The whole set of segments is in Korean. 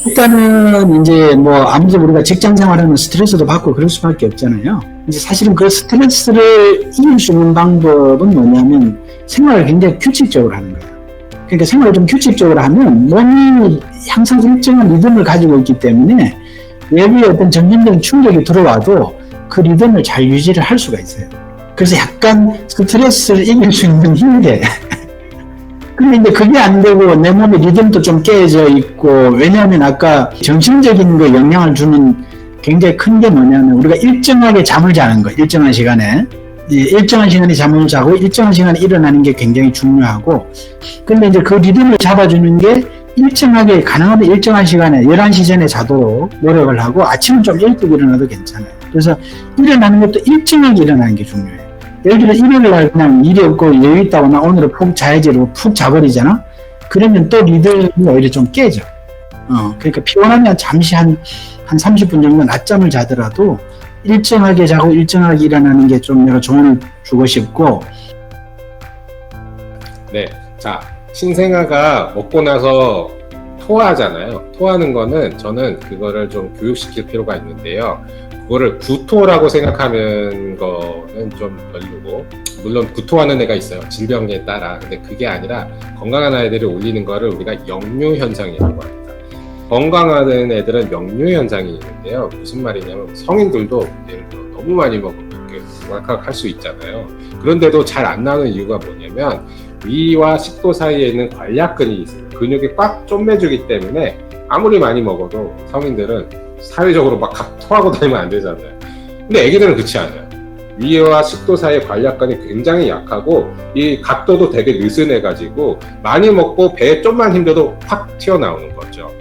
일단은 이제 뭐 아무리 우리가 직장 생활하면 스트레스도 받고 그럴 수밖에 없잖아요. 이제 사실은 그 스트레스를 이길 수 있는 방법은 뭐냐면 생활을 굉장히 규칙적으로 하는 거예요. 그러니까 생활을 좀 규칙적으로 하면 몸이 항상 일정한 리듬을 가지고 있기 때문에 외부의 어떤 정신적인 충격이 들어와도 그 리듬을 잘 유지를 할 수가 있어요. 그래서 약간 스트레스를 이길 수 있는 힘이 돼. 근데 이제 그게 안 되고 내 몸의 리듬도 좀 깨져 있고, 왜냐하면 아까 정신적인 거 영향을 주는 굉장히 큰 게 뭐냐면 우리가 일정하게 잠을 자는 거, 일정한 시간에. 일정한 시간에 잠을 자고 일정한 시간에 일어나는 게 굉장히 중요하고, 근데 이제 그 리듬을 잡아주는 게 일정하게 가능하면 일정한 시간에 11시 전에 자도록 노력을 하고 아침은 좀 일찍 일어나도 괜찮아요. 그래서 일어나는 것도 일정하게 일어나는 게 중요해요. 예를 들어 일요일 날 그냥 일이 없고 여유 있다고 나 오늘은 푹 자야지 이러고 푹 자버리잖아. 그러면 또 리듬이 오히려 좀 깨져. 그러니까 피곤하면 잠시 한 30분 정도 낮잠을 자더라도 일정하게 자고 일정하게 일어나는 게 좀 내가 조언을 주고 싶고. 네, 자, 신생아가 먹고 나서 토하잖아요. 토하는 거는 저는 그거를 좀 교육시킬 필요가 있는데요. 그거를 구토라고 생각하는 거는 좀 별로고, 물론 구토하는 애가 있어요. 질병에 따라. 근데 그게 아니라 건강한 아이들이 올리는 거를 우리가 역류 현상이라고 합니다. 건강한 애들은 역류 현상이 있는데요. 무슨 말이냐면 성인들도 예를 들어 너무 많이 먹으면 이렇게 우락할 수 있잖아요. 그런데도 잘 안 나오는 이유가 뭐냐면 위와 식도 사이에 있는 관략근이 있어요. 근육이 꽉 쪼매주기 때문에 아무리 많이 먹어도 성인들은 사회적으로 막 토하고 다니면 안 되잖아요. 근데 애기들은 그렇지 않아요. 위와 식도 사이의 관략근이 굉장히 약하고 이 각도도 되게 느슨해가지고 많이 먹고 배에 좀만 힘줘도 확 튀어나오는 거죠.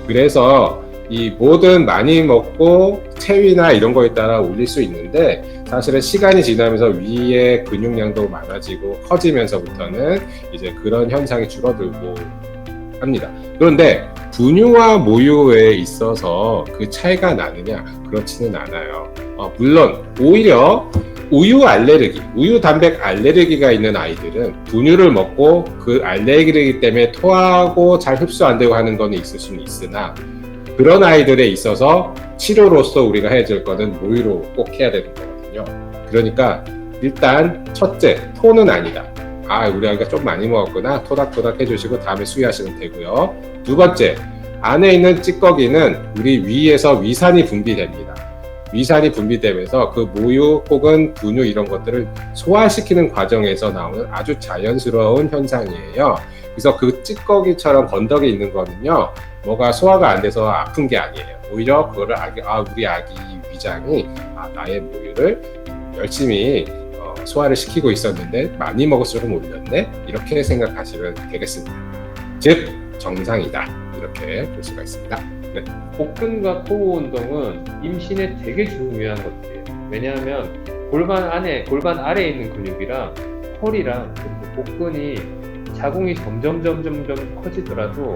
그래서 이 뭐든 많이 먹고 체위나 이런 거에 따라 올릴 수 있는데, 사실은 시간이 지나면서 위의 근육량도 많아지고 커지면서부터는 이제 그런 현상이 줄어들고 합니다. 그런데 분유와 모유에 있어서 그 차이가 나느냐? 그렇지는 않아요. 물론 오히려 우유 알레르기, 우유 단백 알레르기가 있는 아이들은 분유를 먹고 그 알레르기 때문에 토하고 잘 흡수 안 되고 하는 거는 있을 수는 있으나, 그런 아이들에 있어서 치료로서 우리가 해야 될 거는 모유로 꼭 해야 되는 거거든요. 그러니까 일단 첫째, 토는 아니다. 우리 아이가 좀 많이 먹었구나. 토닥토닥 해주시고 다음에 수유하시면 되고요. 두 번째, 안에 있는 찌꺼기는 우리 위에서 위산이 분비됩니다. 위산이 분비되면서 그 모유 혹은 분유 이런 것들을 소화시키는 과정에서 나오는 아주 자연스러운 현상이에요. 그래서 그 찌꺼기처럼 건더기 있는 거는요, 뭐가 소화가 안 돼서 아픈 게 아니에요. 오히려 그거를 우리 아기 위장이 나의 모유를 열심히 소화를 시키고 있었는데 많이 먹을수록 올렸네, 이렇게 생각하시면 되겠습니다. 즉 정상이다, 이렇게 볼 수가 있습니다. 네. 복근과 코어 운동은 임신에 되게 중요한 것들이에요. 왜냐하면 골반 아래에 있는 근육이랑 허리랑 복근이 자궁이 점점 커지더라도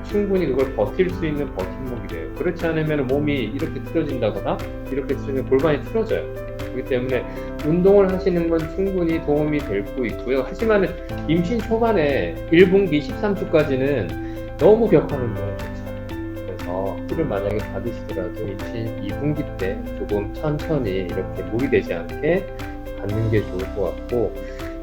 충분히 그걸 버틸 수 있는 버팀목이래요. 그렇지 않으면 몸이 이렇게 틀어진다거나 이렇게 틀어지면 골반이 틀어져요. 그렇기 때문에 운동을 하시는 건 충분히 도움이 될 수 있고요. 하지만 임신 초반에 1분기 13주까지는 너무 격한 운동을 그래서 풀을 만약에 받으시더라도 임신 2분기 때 조금 천천히 이렇게 무리되지 않게 받는 게 좋을 것 같고,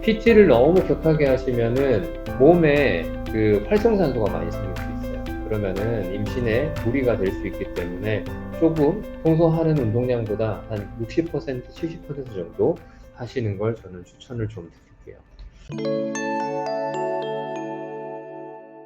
PT를 너무 격하게 하시면은 몸에 그 활성산소가 많이 생길 수 있어요. 그러면은 임신에 무리가 될 수 있기 때문에 조금 평소 하는 운동량보다 한 60%, 70% 정도 하시는 걸 저는 추천을 좀 드릴게요.